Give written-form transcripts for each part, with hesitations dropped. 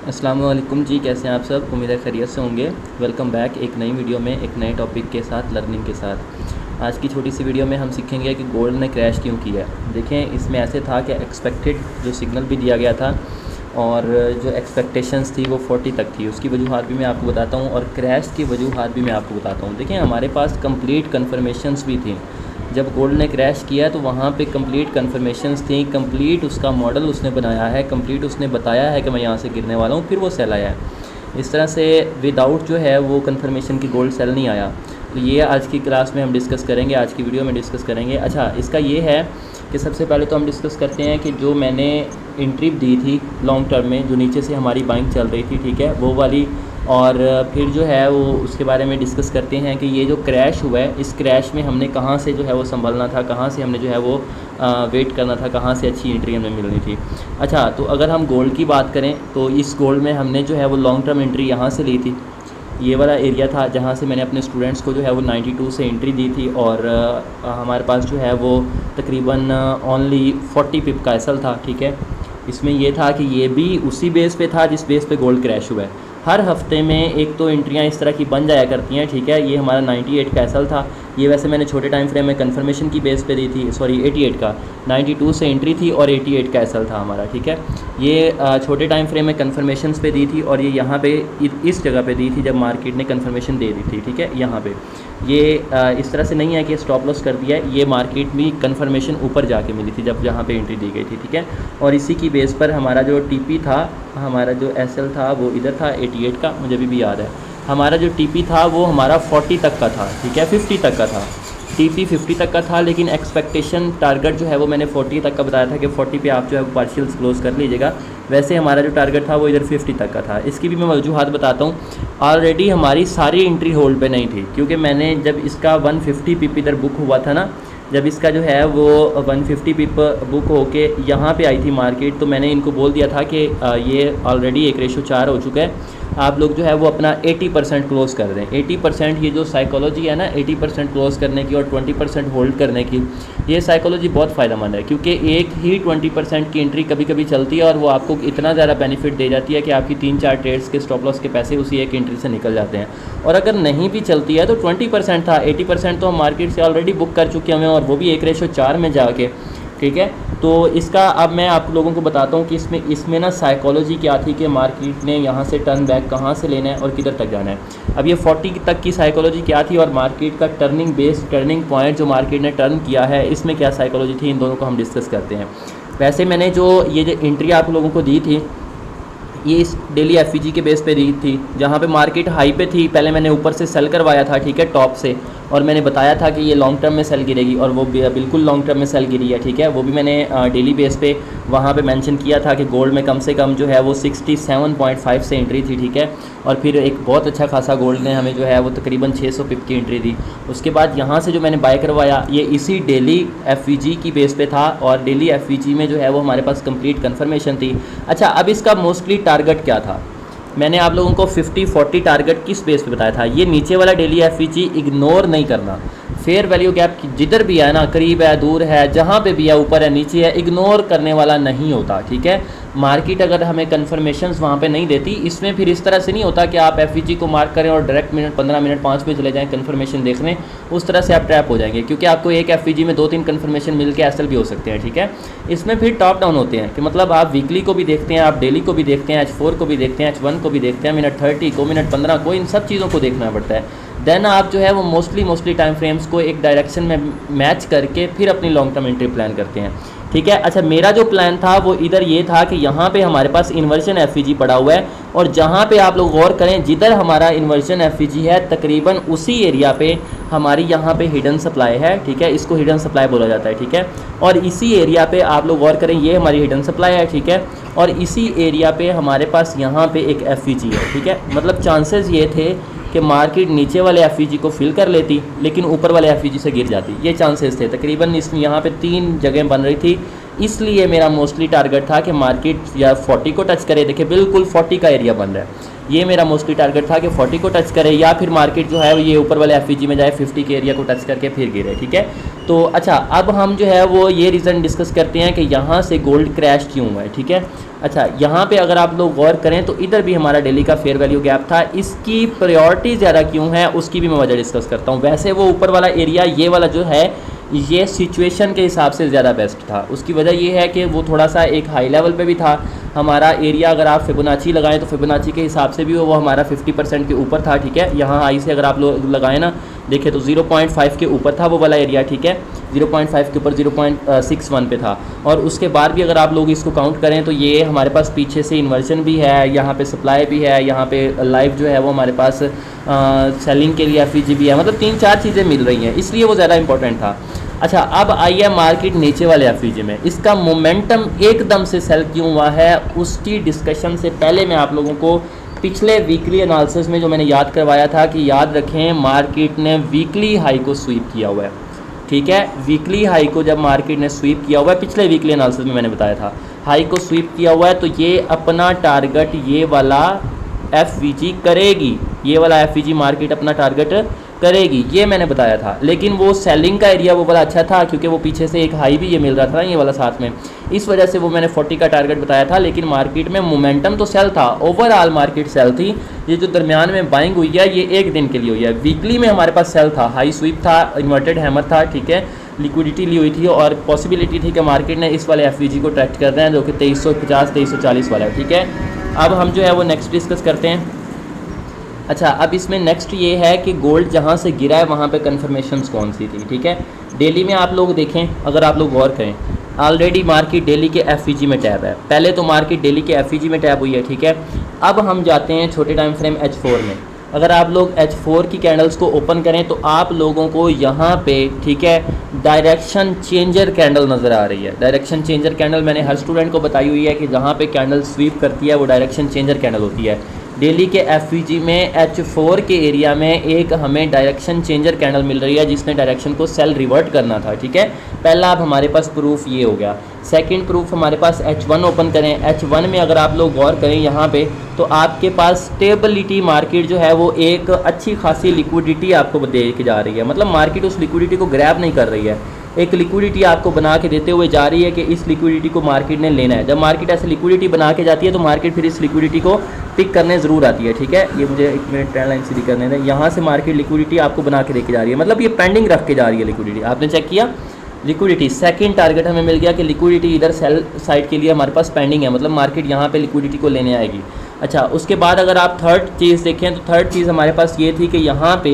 अस्सलाम वालेकुम जी, कैसे हैं आप सब। उम्मीद है खैरियत से होंगे। वेलकम बैक एक नई वीडियो में एक नए टॉपिक के साथ, लर्निंग के साथ। आज की छोटी सी वीडियो में हम सीखेंगे कि गोल्ड ने क्रैश क्यों किया। देखें, इसमें ऐसे था कि एक्सपेक्टेड जो सिग्नल भी दिया गया था और जो एक्सपेक्टेशंस थी वो 40 तक थी। उसकी वजूहात भी मैं आपको बताता हूँ और क्रैश की वजूहात भी मैं आपको बताता हूँ। देखें, हमारे पास कंप्लीट कन्फर्मेशंस भी थी। जब गोल्ड ने क्रैश किया तो वहाँ पे कंप्लीट कन्फर्मेशंस थी, कंप्लीट उसका मॉडल उसने बनाया है, कंप्लीट उसने बताया है कि मैं यहाँ से गिरने वाला हूँ, फिर वो सेल आया है। इस तरह से विदाउट जो है वो कन्फर्मेशन की गोल्ड सेल नहीं आया। तो ये आज की क्लास में हम डिस्कस करेंगे, आज की वीडियो में डिस्कस करेंगे। अच्छा, इसका ये है कि सबसे पहले तो हम डिस्कस करते हैं कि जो मैंने एंट्री दी थी लॉन्ग टर्म में, जो नीचे से हमारी बाइंग चल रही थी, ठीक है, वो वाली। और फिर जो है वो उसके बारे में डिस्कस करते हैं कि ये जो क्रैश हुआ है, इस क्रैश में हमने कहाँ से जो है वो संभलना था, कहाँ से हमने जो है वो वेट करना था, कहाँ से अच्छी एंट्री हमें मिलनी थी। अच्छा, तो अगर हम गोल्ड की बात करें तो इस गोल्ड में हमने जो है वो लॉन्ग टर्म एंट्री यहाँ से ली थी। ये वाला एरिया था जहाँ से मैंने अपने स्टूडेंट्स को जो है वो 92 से एंट्री दी थी और हमारे पास जो है वो तकरीबन ओनली 40 पिप का एसल था, ठीक है। इसमें ये था कि ये भी उसी बेस पे था जिस बेस पे गोल्ड क्रैश हुआ है। हर हफ्ते में एक तो एंट्रियाँ इस तरह की बन जाया करती हैं, ठीक है। ये हमारा 98 का एसल था। ये वैसे मैंने छोटे टाइम फ्रेम में कन्फर्मेशन की बेस पे दी थी, सॉरी 88 का, 92 से एंट्री थी और 88 का एसल था हमारा, ठीक है। ये छोटे टाइम फ्रेम में कन्फर्मेशन पे दी थी और ये यहाँ पे इस जगह पे दी थी जब मार्केट ने कन्फर्मेशन दे दी थी, ठीक है। यहाँ पे ये इस तरह से नहीं है कि स्टॉप लॉस कर दिया है, ये मार्केट में कन्फर्मेशन ऊपर जाके मिली थी जब यहाँ पे एंट्री दी गई थी, ठीक है। और इसी की बेस पर हमारा जो टीपी था, हमारा जो एसएल था वो इधर था 88 का, मुझे अभी भी याद है। हमारा जो टीपी था वो हमारा 40 तक का था, ठीक है, 50 तक का था। टीपी 50 तक का था, लेकिन एक्सपेक्टेशन टारगेट जो है वो मैंने 40 तक का बताया था कि 40 पे आप जो है पार्शियल्स क्लोज कर लीजिएगा। वैसे हमारा जो टारगेट था वो इधर 50 तक का था। इसकी भी मैं वजूहात बताता हूँ। ऑलरेडी हमारी सारी एंट्री होल्ड पे नहीं थी, क्योंकि मैंने जब इसका 150 पिप इधर बुक हुआ था ना, जब इसका जो है वो 150 पिप बुक होके यहाँ पे आई थी मार्केट, तो मैंने इनको बोल दिया था कि ये ऑलरेडी 1:4 हो चुका है, आप लोग जो है वो अपना 80% क्लोज़ कर दें। 80% ये जो साइकोलॉजी है ना, 80% क्लोज़ करने की और 20% होल्ड करने की, ये साइकोलॉजी बहुत फ़ायदेमंद है, क्योंकि एक ही 20% की एंट्री कभी कभी चलती है और वो आपको इतना ज़्यादा बेनिफिट दे जाती है कि आपकी 3-4 ट्रेड्स के स्टॉप लॉस के पैसे उसी एक एंट्री से निकल जाते हैं। और अगर नहीं भी चलती है तो 20% था, 80% तो हम मार्केट से ऑलरेडी बुक कर चुके हैं और वो भी 1:4 में जाके, ठीक है। तो इसका अब मैं आप लोगों को बताता हूँ कि इसमें ना साइकोलॉजी क्या थी कि मार्केट ने यहाँ से टर्न बैक कहाँ से लेना है और किधर तक जाना है। अब ये 40 तक की साइकोलॉजी क्या थी और मार्केट का टर्निंग पॉइंट जो मार्केट ने टर्न किया है, इसमें क्या साइकोलॉजी थी, इन दोनों को हम डिस्कस करते हैं। वैसे मैंने जो एंट्री आप लोगों को दी थी, ये इस डेली एफईजी के बेस पे दी थी, जहाँ पे मार्केट हाई पे थी। पहले मैंने ऊपर से सेल करवाया था, ठीक है, टॉप से, और मैंने बताया था कि ये लॉन्ग टर्म में सेल गिरेगी और वो बिल्कुल लॉन्ग टर्म में सेल गिरी है, ठीक है। वो भी मैंने डेली बेस पे वहाँ पे मेंशन किया था कि गोल्ड में कम से कम जो है वो 67.5 से एंट्री थी, ठीक है। और फिर एक बहुत अच्छा खासा गोल्ड ने हमें जो है वो तकरीबन 600 पिप की एंट्री दी। उसके बाद यहाँ से जो मैंने बाय करवाया ये इसी डेली एफईजी की बेस पे था और डेली एफईजी में जो है वो हमारे पास कंप्लीट कन्फर्मेशन थी। अच्छा, अब इसका मोस्टली टारगेट क्या था, मैंने आप लोगों को 50-40 टारगेट किस बेस पे बताया था। ये नीचे वाला डेली एफईजी इग्नोर नहीं करना। फेयर वैल्यू गैप जिधर भी है ना, करीब है, दूर है, जहाँ पे भी है, ऊपर है, नीचे है, इग्नोर करने वाला नहीं होता, ठीक है। मार्केट अगर हमें कन्फर्मेशंस वहाँ पे नहीं देती, इसमें फिर इस तरह से नहीं होता कि आप एफईजी को मार्क करें और डायरेक्ट मिनट 15 मिनट 5 पे चले जाएं कन्फर्मेशन देखने, उस तरह से आप ट्रैप हो जाएंगे, क्योंकि आपको एक एफईजी में 2-3 कन्फर्मेशन मिल के एसएल भी हो सकते हैं, ठीक है। इसमें फिर टॉप डाउन होते हैं कि मतलब आप वीकली को भी देखते हैं, आप डेली को भी देखते हैं, H4 को भी देखते हैं, H1 को भी देखते हैं, मिनट 30 को, मिनट 15 को, इन सब चीज़ों को देखना पड़ता है। देन आप जो है वो मोस्टली टाइम फ्रेम्स को एक डायरेक्शन में मैच करके फिर अपनी लॉन्ग टर्म एंट्री प्लान करते हैं, ठीक है। अच्छा, मेरा जो प्लान था वो इधर ये था कि यहाँ पे हमारे पास इन्वर्जन एफईजी पड़ा हुआ है और जहाँ पे आप लोग गौर करें, जिधर हमारा इन्वर्जन एफईजी है तकरीबन उसी एरिया पे हमारी यहाँ पे हिडन सप्लाई है, ठीक है। इसको हिडन सप्लाई बोला जाता है, ठीक है। और इसी एरिया पे आप लोग गौर करें, ये हमारी हिडन सप्लाई है, ठीक है। और इसी एरिया पे हमारे पास यहाँ पे एक एफईजी है, ठीक है। मतलब चांसेस ये थे कि मार्केट नीचे वाले एफईजी को फिल कर लेती लेकिन ऊपर वाले एफईजी से गिर जाती, ये चांसेस थे तकरीबन। इसमें यहाँ पे 3 जगह बन रही थी, इसलिए मेरा मोस्टली टारगेट था कि मार्केट या 40 को टच करे। देखिए बिल्कुल 40 का एरिया बन रहा है, ये मेरा मोस्टली टारगेट था कि 40 को टच करे या फिर मार्केट जो है ये ऊपर वाले एफ में जाए 50 के एरिया को टच करके फिर गिरे। ठीक है, तो अच्छा अब हम जो है वो ये रीज़न डिस्कस करते हैं कि यहाँ से गोल्ड क्रैश क्यों हुआ है। ठीक है, अच्छा यहाँ पे अगर आप लोग गौर करें तो इधर भी हमारा डेली का फेयर वैल्यू गैप था, इसकी प्रायोरिटी ज़्यादा क्यों है उसकी भी मैं वजह डिस्कस करता हूँ। वैसे वो ऊपर वाला एरिया ये वाला जो है ये सिचुएशन के हिसाब से ज़्यादा बेस्ट था। उसकी वजह ये है कि वो थोड़ा सा एक हाई लेवल पे भी था। हमारा एरिया अगर आप फिबोनाची लगाएं तो फिबोनाची के हिसाब से भी वो हमारा 50% के ऊपर था। ठीक है, यहाँ हाई से अगर आप लोग लगाएं ना देखें तो 0.5 के ऊपर था वो वाला एरिया। ठीक है, 0.5 के ऊपर 0.61 पे था। और उसके बाद भी अगर आप लोग इसको काउंट करें तो ये हमारे पास पीछे से इन्वर्जन भी है, यहाँ पे सप्लाई भी है, यहाँ पे लाइव जो है वो हमारे पास सेलिंग के लिए एफईजी भी है, मतलब 3-4 चीज़ें मिल रही हैं, इसलिए वो ज़्यादा इंपॉर्टेंट था। अच्छा अब आइए मार्केट नीचे वाले एफईजी में, इसका मोमेंटम एकदम से सेल क्यों हुआ है उसकी डिस्कशन से पहले मैं आप लोगों को पिछले वीकली एनालिसिस में जो मैंने याद करवाया था कि याद रखें मार्केट ने वीकली हाई को स्वीप किया हुआ है। ठीक है, वीकली हाई को जब मार्केट ने स्वीप किया हुआ है, पिछले वीकली एनालिसिस में मैंने बताया था हाई को स्वीप किया हुआ है, तो ये अपना टारगेट ये वाला एफईजी करेगी, ये वाला एफईजी मार्केट अपना टारगेट करेगी, ये मैंने बताया था। लेकिन वो सेलिंग का एरिया वो वाला अच्छा था क्योंकि वो पीछे से एक हाई भी ये मिल रहा था ये वाला साथ में, इस वजह से वो मैंने 40 का टारगेट बताया था। लेकिन मार्केट में मोमेंटम तो सेल था, ओवरऑल मार्केट सेल थी। ये जो दरमियान में बाइंग हुई है ये एक दिन के लिए हुई है। वीकली में हमारे पास सेल था, हाई स्वीप था, इन्वर्टेड हैमर था। ठीक है, लिक्विडिटी ली हुई थी और पॉसिबिलिटी थी कि मार्केट ने इस वाले एफईजी को ट्रैक्ट कर रहे हैं जो कि 2350-2340 वाला है। ठीक है, अब हम जो है वो नेक्स्ट डिस्कस करते हैं। अच्छा अब इसमें नेक्स्ट ये है कि गोल्ड जहाँ से गिरा है वहाँ पे कन्फर्मेशंस कौन सी थी। ठीक है, डेली में आप लोग देखें, अगर आप लोग गौर करें ऑलरेडी मार्केट डेली के एफईजी में टैब है, पहले तो मार्केट डेली के एफईजी में टैब हुई है। ठीक है, अब हम जाते हैं छोटे टाइम फ्रेम H4 में। अगर आप लोग H4 की कैंडल्स को ओपन करें तो आप लोगों को यहाँ पे ठीक है डायरेक्शन चेंजर कैंडल नज़र आ रही है। डायरेक्शन चेंजर कैंडल मैंने हर स्टूडेंट को बताई हुई है कि जहाँ पे कैंडल स्वीप करती है वो डायरेक्शन चेंजर कैंडल होती है। डेली के एफईजी में H4 के एरिया में एक हमें डायरेक्शन चेंजर कैंडल मिल रही है जिसने डायरेक्शन को सेल रिवर्ट करना था। ठीक है, पहला अब हमारे पास प्रूफ ये हो गया। सेकंड प्रूफ हमारे पास H1 ओपन करें, H1 में अगर आप लोग गौर करें यहाँ पे तो आपके पास स्टेबिलिटी मार्केट जो है वो एक अच्छी खासी लिक्विडिटी आपको दे के जा रही है, मतलब मार्केट उस लिक्विडिटी को ग्रैब नहीं कर रही है, एक लिक्विडिटी आपको बना के देते हुए जा रही है कि इस लिक्विडिटी को मार्केट ने लेना है। जब मार्केट ऐसे लिक्विडिटी बना के जाती है तो मार्केट फिर इस लिक्विडिटी को पिक करने ज़रूर आती है। ठीक है, ये मुझे 1 मिनट ट्रेंड लाइन सीधी करने दें। यहाँ से मार्केट लिक्विडिटी आपको बना के लेके जा रही है, मतलब ये पेंडिंग रख के जा रही है लिक्विडिटी। आपने चेक किया लिक्विडिटी, सेकंड टारगेट हमें मिल गया कि लिक्विडिटी इधर सेल साइड के लिए हमारे पास पेंडिंग है, मतलब मार्केट यहाँ पे लिक्विडिटी को लेने आएगी। अच्छा उसके बाद अगर आप थर्ड चीज़ देखें तो थर्ड चीज़ हमारे पास ये थी कि यहाँ पे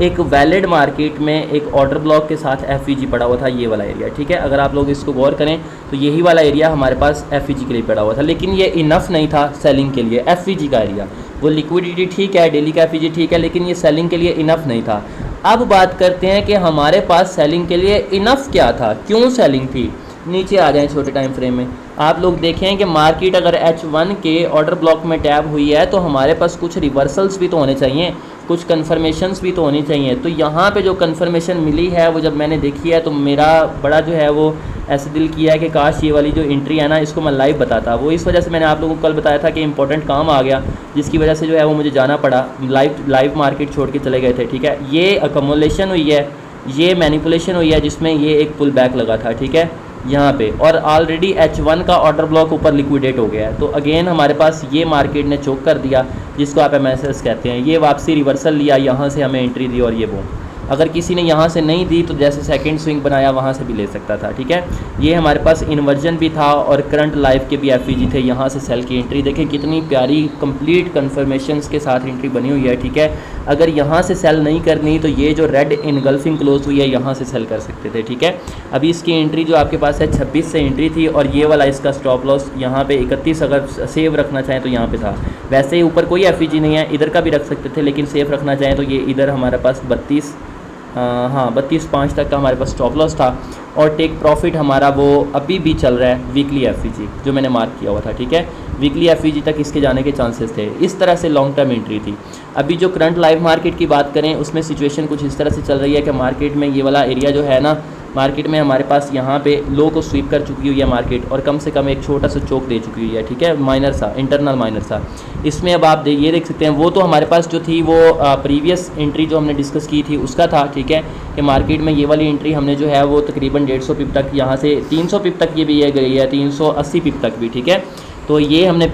एक वैलिड मार्केट में एक ऑर्डर ब्लॉक के साथ एफईजी पड़ा हुआ था, ये वाला एरिया। ठीक है, अगर आप लोग इसको गौर करें तो यही वाला एरिया हमारे पास एफईजी के लिए पड़ा हुआ था, लेकिन ये इनफ नहीं था सेलिंग के लिए। एफईजी का एरिया वो लिक्विडिटी ठीक है, डेली का एफईजी ठीक है, लेकिन ये सेलिंग के लिए इनफ नहीं था। अब बात करते हैं कि हमारे पास सेलिंग के लिए इनफ क्या था, क्यों सेलिंग थी। नीचे आ जाएं छोटे टाइम फ्रेम में, आप लोग देखें कि मार्केट अगर H1 के ऑर्डर ब्लॉक में टैब हुई है तो हमारे पास कुछ रिवर्सल्स भी तो होने चाहिए, कुछ कन्फर्मेशंस भी तो होनी चाहिए। तो यहाँ पे जो कन्फर्मेशन मिली है वो जब मैंने देखी है तो मेरा बड़ा जो है वो ऐसे दिल किया है कि काश ये वाली जो एंट्री है ना इसको मैं लाइव बताता। वो इस वजह से मैंने आप लोगों को कल बताया था कि इंपॉर्टेंट काम आ गया जिसकी वजह से जो है वो मुझे जाना पड़ा, लाइव मार्केट छोड़ के चले गए थे। ठीक है, ये अकोमोलेशन हुई है, ये मैनिपुलेशन हुई है जिसमें ये एक पुल बैक लगा था। ठीक है, यहाँ पे और ऑलरेडी H1 का ऑर्डर ब्लॉक ऊपर लिक्विडेट हो गया है, तो अगेन हमारे पास ये मार्केट ने चोक कर दिया जिसको आप MSS कहते हैं। ये वापसी रिवर्सल लिया, यहाँ से हमें एंट्री दी और ये वो अगर किसी ने यहाँ से नहीं दी तो जैसे सेकंड स्विंग बनाया वहाँ से भी ले सकता था। ठीक है, ये हमारे पास इन्वर्जन भी था और करंट लाइफ के भी एफईजी थे। यहाँ से सेल की एंट्री देखें कितनी प्यारी कंप्लीट कन्फर्मेशंस के साथ एंट्री बनी हुई है। ठीक है, अगर यहाँ से सेल नहीं करनी तो ये जो रेड इनगल्फिंग क्लोज हुई है यहाँ से सेल कर सकते थे। ठीक है, अभी इसकी एंट्री जो आपके पास है 26 से एंट्री थी और ये वाला इसका स्टॉप लॉस यहाँ पे 31 अगर सेव रखना चाहें तो यहाँ पे था। वैसे ही ऊपर कोई एफईजी नहीं है, इधर का भी रख सकते थे, लेकिन सेफ रखना चाहें तो ये इधर हमारे पास 32.5 तक का हमारे पास स्टॉप लॉस था और टेक प्रॉफिट हमारा वो अभी भी चल रहा है वीकली एफईजी जो मैंने मार्क किया हुआ था। ठीक है, वीकली एफईजी तक इसके जाने के चांसेस थे। इस तरह से लॉन्ग टर्म एंट्री थी। अभी जो करंट लाइव मार्केट की बात करें उसमें सिचुएशन कुछ इस तरह से चल रही है कि मार्केट में ये वाला एरिया जो है ना मार्केट में हमारे पास यहाँ पे लो को स्वीप कर चुकी हुई है मार्केट, और कम से कम एक छोटा सा चोक दे चुकी हुई है, ठीक है, माइनर सा, इंटरनल माइनर सा। इसमें अब आप ये देख सकते हैं, वो तो हमारे पास जो थी वो प्रीवियस एंट्री जो हमने डिस्कस की थी उसका था, ठीक है, कि मार्केट में ये वाली एंट्री हमने जो है वो तकरीबन 150 पिप तक, यहाँ से 300 पिप तक ये भी ये गई है, 380 पिप तक भी, ठीक है। तो ये हमने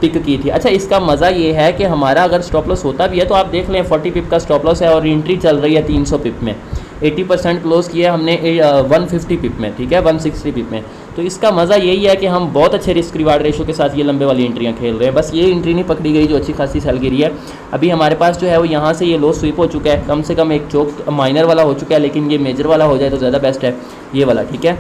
पिक की थी। अच्छा, इसका मज़ा ये है कि हमारा अगर स्टॉप लॉस होता भी है तो आप देख लें 40 पिप का स्टॉप लॉस है और एंट्री चल रही है 300 पिप में, 80% क्लोज किया हमने 150 पिप में, ठीक है, 160 पिप में। तो इसका मज़ा यही है कि हम बहुत अच्छे रिस्क रिवार्ड रेशो के साथ ये लंबे वाली एंट्रियाँ खेल रहे हैं। बस ये एंट्री नहीं पकड़ी गई जो अच्छी खासी सेल गिरी है। अभी हमारे पास जो है वो यहाँ से ये लो स्वीप हो चुका है, कम से कम एक चोक माइनर वाला हो चुका है, लेकिन ये मेजर वाला हो जाए तो ज़्यादा बेस्ट है, ये वाला, ठीक है।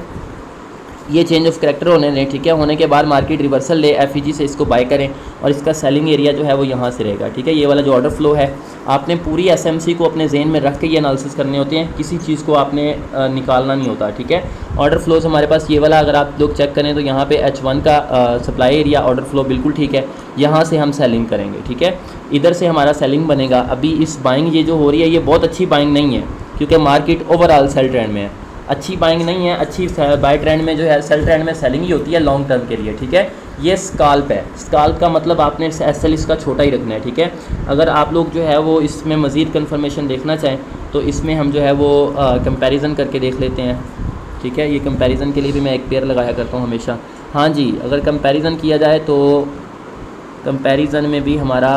ये चेंज ऑफ करैक्टर होने दें, ठीक है। होने के बाद मार्केट रिवर्सल ले, एफईजी से इसको बाय करें और इसका सेलिंग एरिया जो है वो यहाँ से रहेगा, ठीक है। ये वाला जो ऑर्डर फ्लो है, आपने पूरी एसएमसी को अपने जेन में रख के ये एनालिसिस करने होते हैं, किसी चीज़ को आपने निकालना नहीं होता, ठीक है। ऑर्डर फ्लोज हमारे पास ये वाला अगर आप लोग चेक करें तो यहाँ पे H1 का सप्लाई एरिया ऑर्डर फ्लो बिल्कुल ठीक है, यहाँ से हम सेलिंग करेंगे, ठीक है। इधर से हमारा सेलिंग बनेगा। अभी इस बाइंग ये जो हो रही है ये बहुत अच्छी बाइंग नहीं है, क्योंकि मार्केट ओवरऑल सेल ट्रेंड में है, अच्छी बाइंग नहीं है। अच्छी बाय ट्रेंड में जो है सेल ट्रेंड में सेलिंग ही होती है लॉन्ग टर्म के लिए, ठीक है। ये स्काल्प है, स्काल्प का मतलब आपने एसएल इसका छोटा ही रखना है, ठीक है। अगर आप लोग जो है वो इसमें मज़ीद कन्फर्मेशन देखना चाहें तो इसमें हम जो है वो कंपैरिजन करके देख लेते हैं, ठीक है। ये कंपैरिजन के लिए भी मैं एक पेयर लगाया करता हूँ हमेशा। हाँ जी, अगर कंपैरिजन किया जाए तो कंपैरिजन में भी हमारा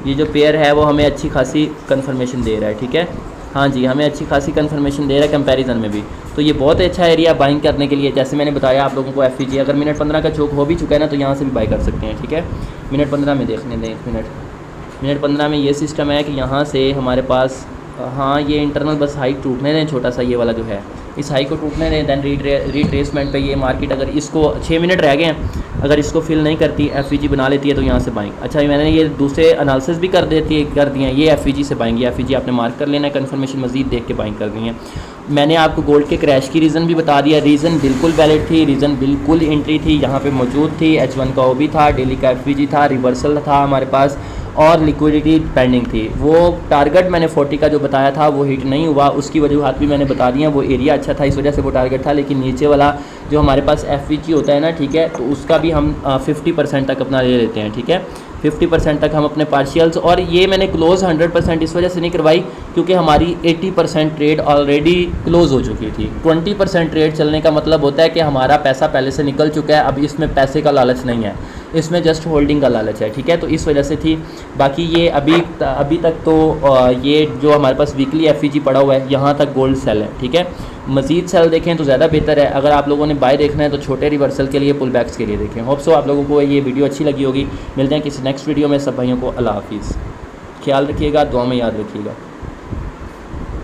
ये जो पेयर है वो हमें अच्छी खासी कन्फर्मेशन दे रहा है, ठीक है। हाँ जी, हमें अच्छी खासी कन्फर्मेशन दे रहा है कंपैरिजन में भी। तो ये बहुत अच्छा एरिया बाइंग करने के लिए, जैसे मैंने बताया आप लोगों को एफईजी अगर मिनट 15 का चोक हो भी चुका है ना तो यहाँ से भी बाई कर सकते हैं, ठीक है। मिनट 15 में देखने दें, एक मिनट 15 में ये सिस्टम है कि यहाँ से हमारे पास हाँ ये इंटरनल बस हाई टूटने दें, छोटा सा ये वाला जो है इस हाई को टूटने दें, दैन रिट्रेसमेंट पे ये मार्केट अगर इसको 6 मिनट रह गए हैं, अगर इसको फिल नहीं करती एफईजी बना लेती है तो यहाँ से बाइंग। अच्छा, मैंने ये दूसरे एनालिसिस भी कर दिए हैं, ये एफईजी से बाइंग, ये एफईजी आपने मार्क कर लेना है, कन्फर्मेशन मजीद देख के बाइंग करनी है। मैंने आपको गोल्ड के क्रैश की रीज़न भी बता दिया, रीज़न बिल्कुल वैलिड थी, रीज़न बिल्कुल एंट्री थी, यहाँ पे मौजूद थी, H1 का OB था, डेली का एफईजी था, रिवर्सल था हमारे पास और लिक्विडिटी पेंडिंग थी। वो टारगेट मैंने 40 का जो बताया था वो हिट नहीं हुआ, उसकी वजूहात भी मैंने बता दी हैं। वो एरिया अच्छा था इस वजह से वो टारगेट था, लेकिन नीचे वाला जो हमारे पास एफईजी होता है ना, ठीक है, तो उसका भी हम 50% तक अपना ले लेते हैं, ठीक है। 50% तक हम अपने पार्शियल्स, और ये मैंने क्लोज़ 100% इस वजह से नहीं करवाई क्योंकि हमारी 80% ट्रेड ऑलरेडी क्लोज़ हो चुकी थी। 20% ट्रेड चलने का मतलब होता है कि हमारा पैसा पहले से निकल चुका है, अब इसमें पैसे का लालच नहीं है, इसमें जस्ट होल्डिंग का लालच है, ठीक है। तो इस वजह से थी। बाकी ये अभी तक तो ये जो हमारे पास वीकली एफईजी पड़ा हुआ है यहाँ तक गोल्ड सेल है, ठीक है। मज़ीद सेल देखें तो ज़्यादा बेहतर है। अगर आप लोगों ने बाय देखना है तो छोटे रिवर्सल के लिए, पुल बैक्स के लिए देखें। होप सो आप लोगों को ये वीडियो अच्छी लगी होगी। मिलते हैं किसी नेक्स्ट वीडियो में। सब भाइयों को अल्लाह हाफिज़, ख्याल रखिएगा, दुआ में याद रखिएगा।